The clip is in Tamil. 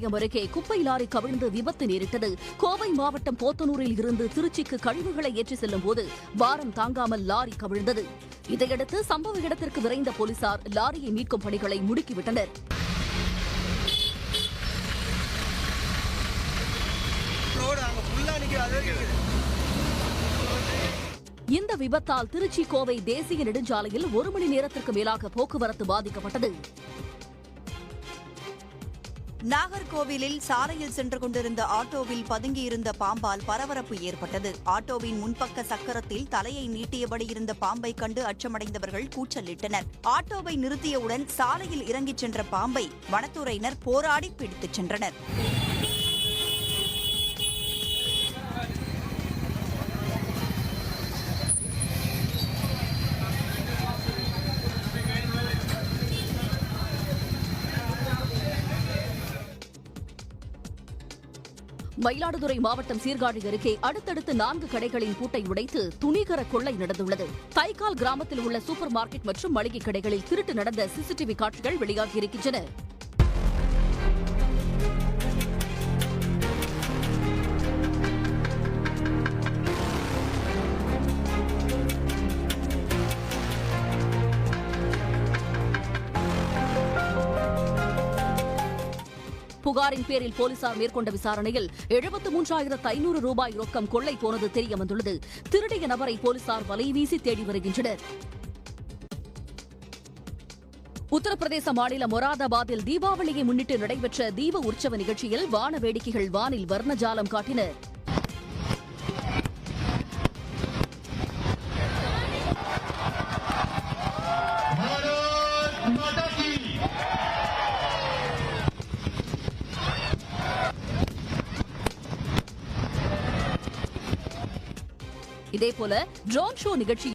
பாளையம் அருகே குப்பை லாரி கவிழ்ந்து விபத்து நேரிட்டது. கோவை மாவட்டம் போத்தனூரில் இருந்து திருச்சிக்கு கழிவுகளை ஏற்றி செல்லும் போது பாரம் தாங்காமல் லாரி கவிழ்ந்தது. இதையடுத்து சம்பவ இடத்திற்கு விரைந்த போலீசார் லாரியை மீட்கும் பணிகளை முடுக்கிவிட்டனர். இந்த விபத்தால் திருச்சி கோவை தேசிய நெடுஞ்சாலையில் 1 மணி நேரத்திற்கு மேலாக போக்குவரத்து பாதிக்கப்பட்டது. நாகர்கோவிலில் சாலையில் சென்று கொண்டிருந்த ஆட்டோவில் பதுங்கியிருந்த பாம்பால் பரபரப்பு ஏற்பட்டது. ஆட்டோவின் முன்பக்க சக்கரத்தில் தலையை நீட்டியபடி இருந்த பாம்பை கண்டு அச்சமடைந்தவர்கள் கூச்சலிட்டனர். ஆட்டோவை நிறுத்தியவுடன் சாலையில் இறங்கிச் சென்ற பாம்பை வனத்துறையினர் போராடி பிடித்துச் சென்றனர். மயிலாடுதுறை மாவட்டம் சீர்காழி அருகே அடுத்தடுத்து 4 கடைகளின் பூட்டை உடைத்து துணிகர கொள்ளை நடந்துள்ளது. தைக்கால் கிராமத்தில் உள்ள சூப்பர் மார்க்கெட் மற்றும் மளிகை கடைகளில் திருட்டு நடந்த சிசிடிவி காட்சிகள் வெளியாகியிருக்கின்றன. புகாரின் பேரில் போலீசார் மேற்கொண்ட விசாரணையில் 73,500 ரூபாய் ரொக்கம் கொள்ளை போனது தெரியவந்துள்ளது. திருடிய நபரை போலீசார் வலைவீசி தேடி வருகின்றனர். உத்தரப்பிரதேச மாநிலம் மொராதாபாத்தில் தீபாவளியை முன்னிட்டு நடைபெற்ற தீப உற்சவ நிகழ்ச்சியில் வான வேடிக்கைகள் வானில் வர்ணஜாலம் காட்டின. இதேபோல ட்ரோன் ஷோ நிகழ்ச்சி